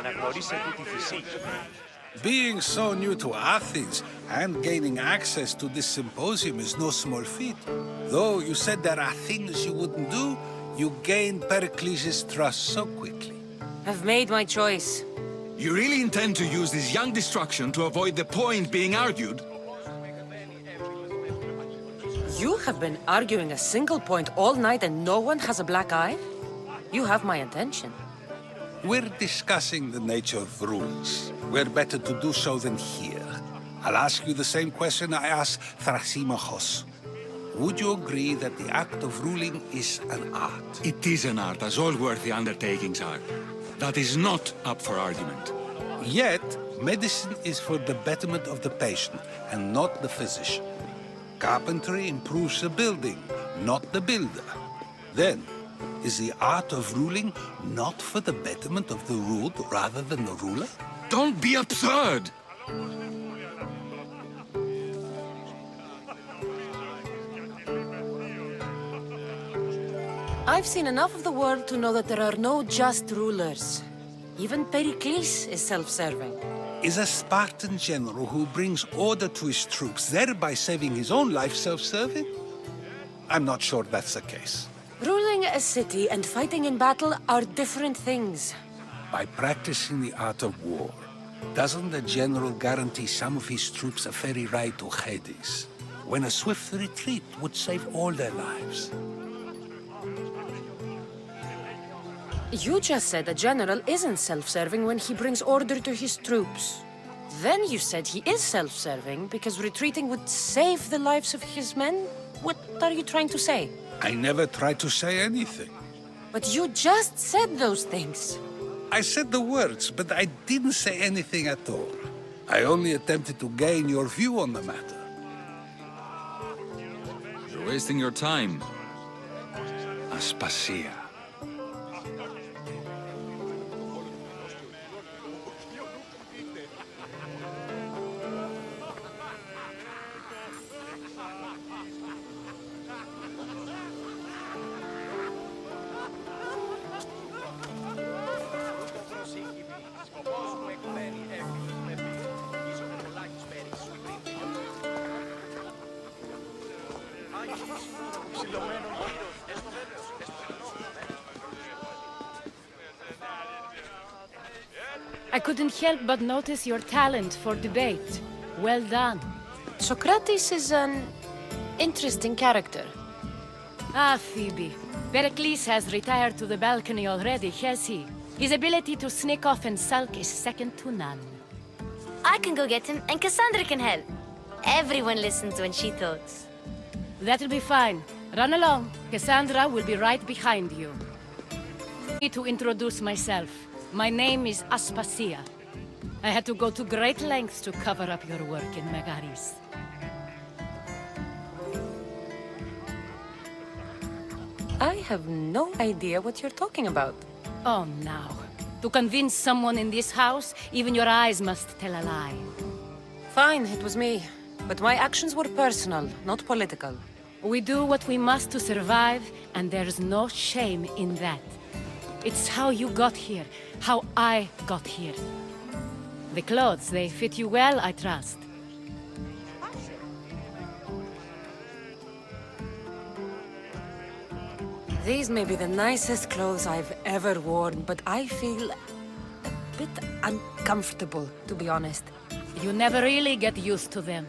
αναγνώρισε αυτή τη φυσή. Being so new to Athens and gaining access to this symposium is no small feat. Though you said there are things you wouldn't do, you gained Pericles' trust so quickly. I've made my choice. You really intend to use this young destruction to avoid the point being argued? You have been arguing a single point all night and no one has a black eye? You have my attention. We're discussing the nature of rules. We're better to do so than here. I'll ask you the same question I asked Thrasymachos. Would you agree that the act of ruling is an art? It is an art, as all worthy undertakings are. That is not up for argument. Yet, medicine is for the betterment of the patient and not the physician. Carpentry improves the building, not the builder. Then, is the art of ruling not for the betterment of the ruled rather than the ruler? Don't be absurd! I've seen enough of the world to know that there are no just rulers. Even Pericles is self-serving. Is a Spartan general who brings order to his troops, thereby saving his own life, self-serving? I'm not sure that's the case. Ruling a city and fighting in battle are different things. By practicing the art of war, doesn't the general guarantee some of his troops a ferry ride to Hades, when a swift retreat would save all their lives? You just said a general isn't self-serving when he brings order to his troops. Then you said he is self-serving because retreating would save the lives of his men? What are you trying to say? I never tried to say anything. But you just said those things. I said the words, but I didn't say anything at all. I only attempted to gain your view on the matter. You're wasting your time. Aspasiah. I couldn't help but notice your talent for debate. Well done. Socrates is an interesting character. Ah, Phoebe. Pericles has retired to the balcony already, has he? His ability to sneak off and sulk is second to none. I can go get him, and Cassandra can help. Everyone listens when she talks. That'll be fine. Run along. Cassandra will be right behind you. I need to introduce myself. My name is Aspasia. I had to go to great lengths to cover up your work in Megaris. I have no idea what you're talking about. Oh, now. To convince someone in this house, even your eyes must tell a lie. Fine, it was me. But my actions were personal, not political. We do what we must to survive, and there's no shame in that. It's how you got here, how I got here. The clothes, they fit you well, I trust. These may be the nicest clothes I've ever worn, but I feel a bit uncomfortable, to be honest. You never really get used to them.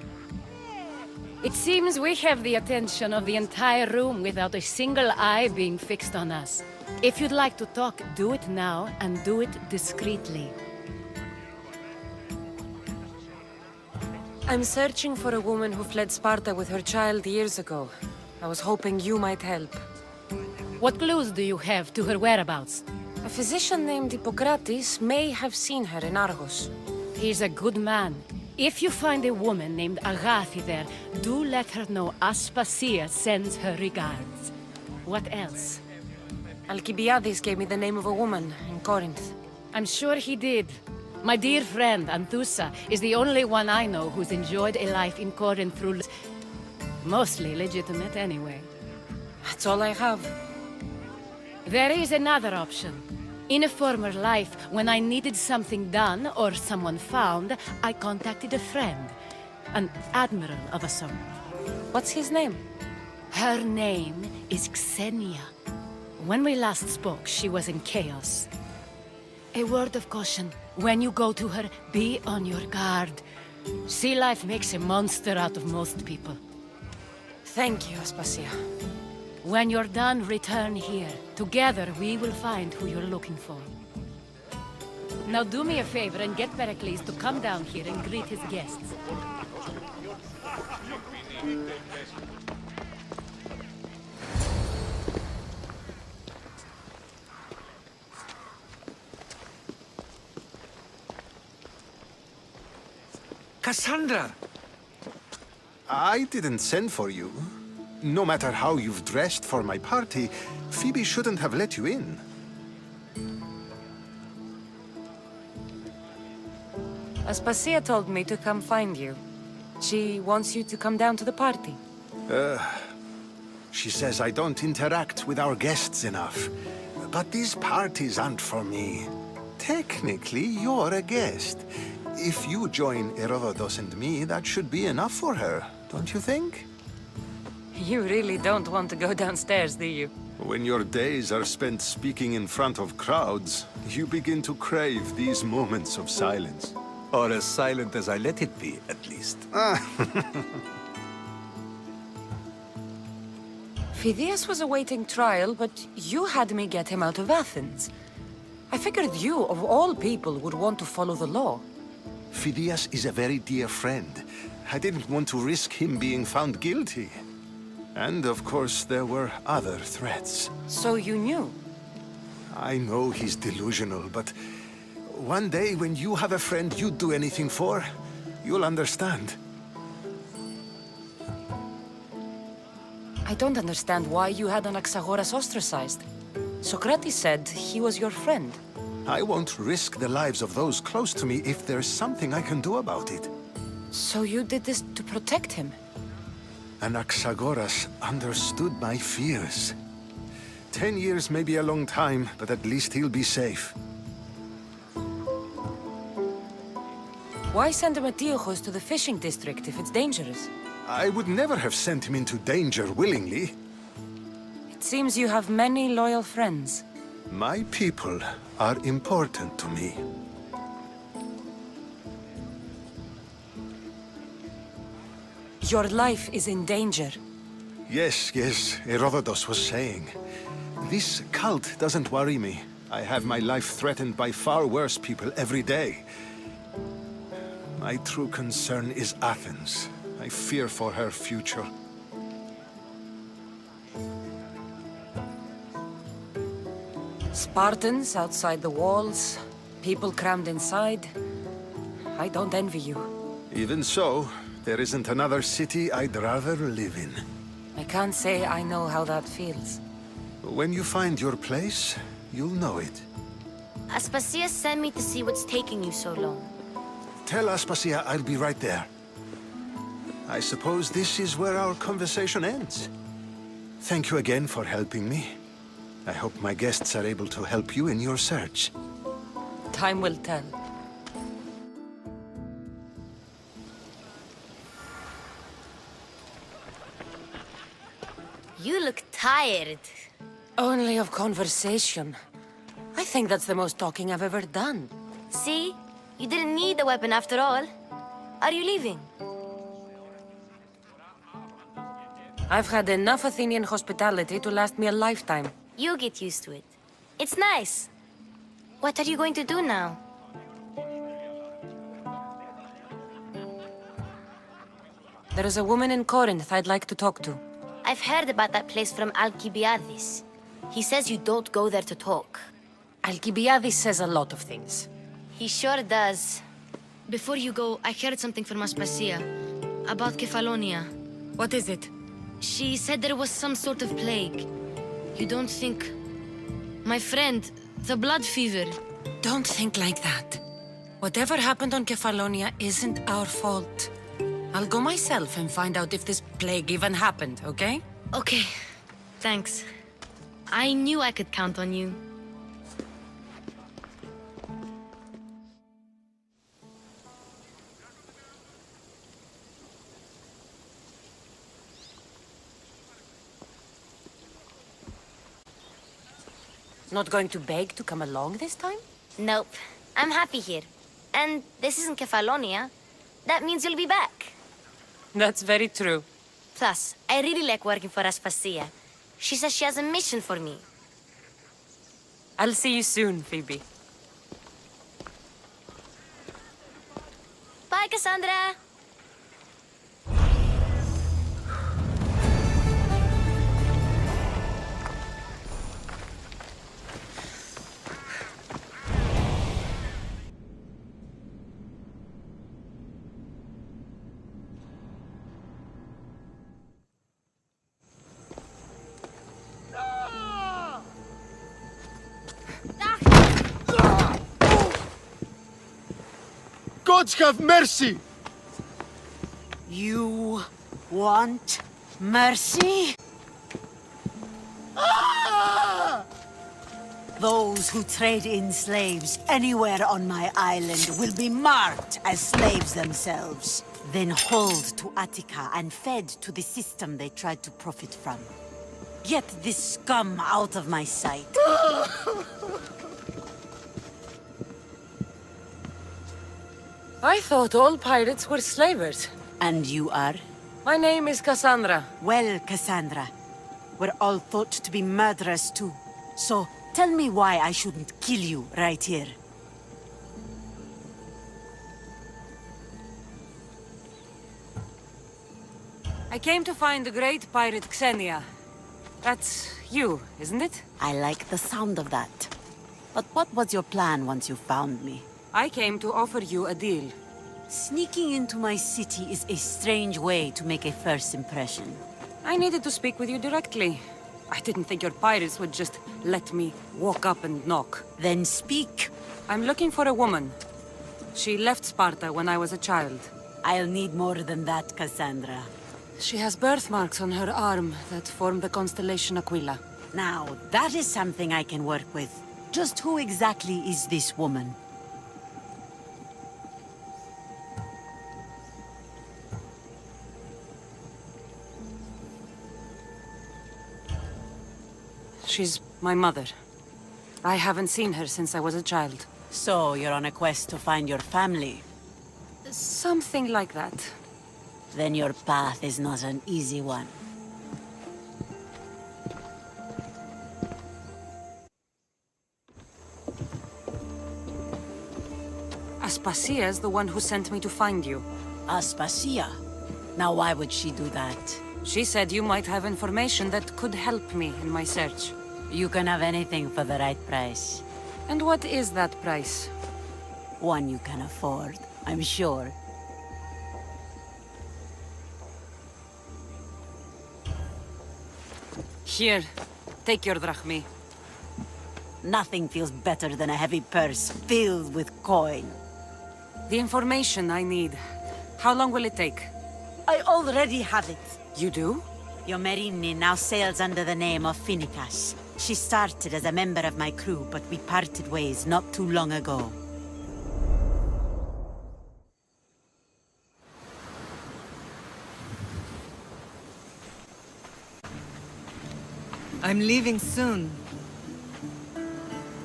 It seems we have the attention of the entire room without a single eye being fixed on us. If you'd like to talk, do it now, and do it discreetly. I'm searching for a woman who fled Sparta with her child years ago. I was hoping you might help. What clues do you have to her whereabouts? A physician named Hippocrates may have seen her in Argos. He's a good man. If you find a woman named Agathi there, do let her know Aspasia sends her regards. What else? Alcibiades gave me the name of a woman in Corinth. I'm sure he did. My dear friend, Anthusa, is the only one I know who's enjoyed a life in Corinth through... mostly legitimate anyway. That's all I have. There is another option. In a former life, when I needed something done or someone found, I contacted a friend. An admiral of a sort. What's his name? Her name is Xenia. When we last spoke, she was in chaos. A word of caution. When you go to her, be on your guard. Sea life makes a monster out of most people. Thank you, Aspasia. When you're done, return here. Together, we will find who you're looking for. Now do me a favor and get Pericles to come down here and greet his guests. Cassandra! I didn't send for you. No matter how you've dressed for my party, Phoebe shouldn't have let you in. Aspasia told me to come find you. She wants you to come down to the party. She says I don't interact with our guests enough. But these parties aren't for me. Technically, you're a guest. If you join Herodotus and me, that should be enough for her, don't you think? You really don't want to go downstairs, do you? When your days are spent speaking in front of crowds, you begin to crave these moments of silence. Or as silent as I let it be, at least. Phidias was awaiting trial, but you had me get him out of Athens. I figured you, of all people, would want to follow the law. Phidias is a very dear friend. I didn't want to risk him being found guilty. And of course, there were other threats. So you knew? I know he's delusional, but one day when you have a friend you'd do anything for, you'll understand. I don't understand why you had Anaxagoras ostracized. Socrates said he was your friend. I won't risk the lives of those close to me if there's something I can do about it. So you did this to protect him? Anaxagoras understood my fears. 10 years may be a long time, but at least he'll be safe. Why send Emetiochos to the fishing district if it's dangerous? I would never have sent him into danger willingly. It seems you have many loyal friends. My people are important to me. Your life is in danger. Yes, Herodotus was saying. This cult doesn't worry me. I have my life threatened by far worse people every day. My true concern is Athens. I fear for her future. Spartans outside the walls, people crammed inside. I don't envy you. Even so, there isn't another city I'd rather live in. I can't say I know how that feels. When you find your place, you'll know it. Aspasia sent me to see what's taking you so long. Tell Aspasia I'll be right there. I suppose this is where our conversation ends. Thank you again for helping me. I hope my guests are able to help you in your search. Time will tell. You look tired. Only of conversation. I think that's the most talking I've ever done. See? You didn't need the weapon after all. Are you leaving? I've had enough Athenian hospitality to last me a lifetime. You get used to it. It's nice. What are you going to do now? There is a woman in Corinth I'd like to talk to. I've heard about that place from Alcibiades. He says you don't go there to talk. Alcibiades says a lot of things. He sure does. Before you go, I heard something from Aspasia about Kefalonia. What is it? She said there was some sort of plague. You don't think... My friend, the blood fever. Don't think like that. Whatever happened on Kefalonia isn't our fault. I'll go myself and find out if this plague even happened, okay? Okay, thanks. I knew I could count on you. Not going to beg to come along this time? Nope. I'm happy here. And this isn't Kefalonia. That means you'll be back. That's very true. Plus, I really like working for Aspasia. She says she has a mission for me. I'll see you soon, Phoebe. Bye, Cassandra! Gods have mercy! You want mercy? Those who trade in slaves anywhere on my island will be marked as slaves themselves, then hauled to Attica and fed to the system they tried to profit from. Get this scum out of my sight. I thought all pirates were slavers. And you are? My name is Cassandra. Well, Cassandra, we're all thought to be murderers too. So, tell me why I shouldn't kill you right here. I came to find the great pirate Xenia. That's you, isn't it? I like the sound of that. But what was your plan once you found me? I came to offer you a deal. Sneaking into my city is a strange way to make a first impression. I needed to speak with you directly. I didn't think your pirates would just let me walk up and knock. Then speak. I'm looking for a woman. She left Sparta when I was a child. I'll need more than that, Cassandra. She has birthmarks on her arm that form the constellation Aquila. Now, that is something I can work with. Just who exactly is this woman? She's my mother. I haven't seen her since I was a child. So, you're on a quest to find your family. Something like that. Then your path is not an easy one. Aspasia's the one who sent me to find you. Aspasia? Now why would she do that? She said you might have information that could help me in my search. You can have anything for the right price. And what is that price? One you can afford, I'm sure. Here, take your drachmi. Nothing feels better than a heavy purse filled with coin. The information I need. How long will it take? I already have it. You do? Your Merini now sails under the name of Finicas. She started as a member of my crew, but we parted ways not too long ago. I'm leaving soon.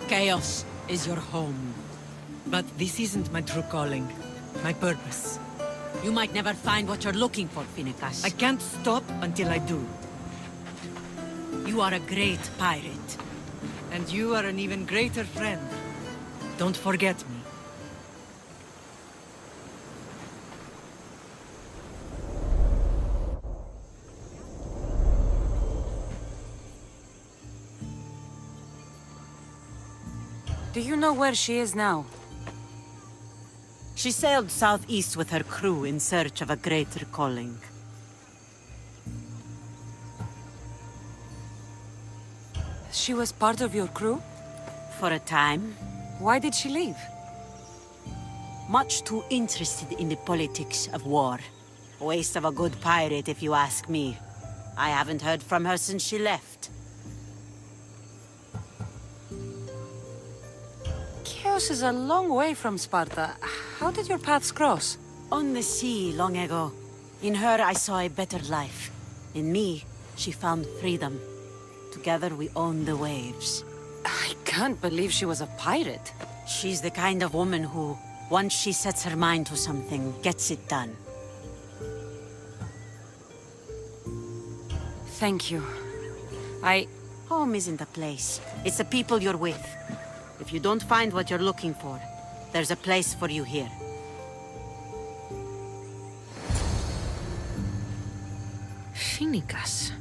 Chaos is your home. But this isn't my true calling. My purpose. You might never find what you're looking for, Finicas. I can't stop until I do. You are a great pirate. And you are an even greater friend. Don't forget me. Do you know where she is now? She sailed southeast with her crew in search of a greater calling. She was part of your crew? For a time. Why did she leave? Much too interested in the politics of war. A waste of a good pirate, if you ask me. I haven't heard from her since she left. Chios is a long way from Sparta. How did your paths cross? On the sea, long ago. In her, I saw a better life. In me, she found freedom. Together, we owned the waves. I can't believe she was a pirate. She's the kind of woman who, once she sets her mind to something, gets it done. Thank you. Home isn't a place. It's the people you're with. If you don't find what you're looking for, there's a place for you here. Φίνικας.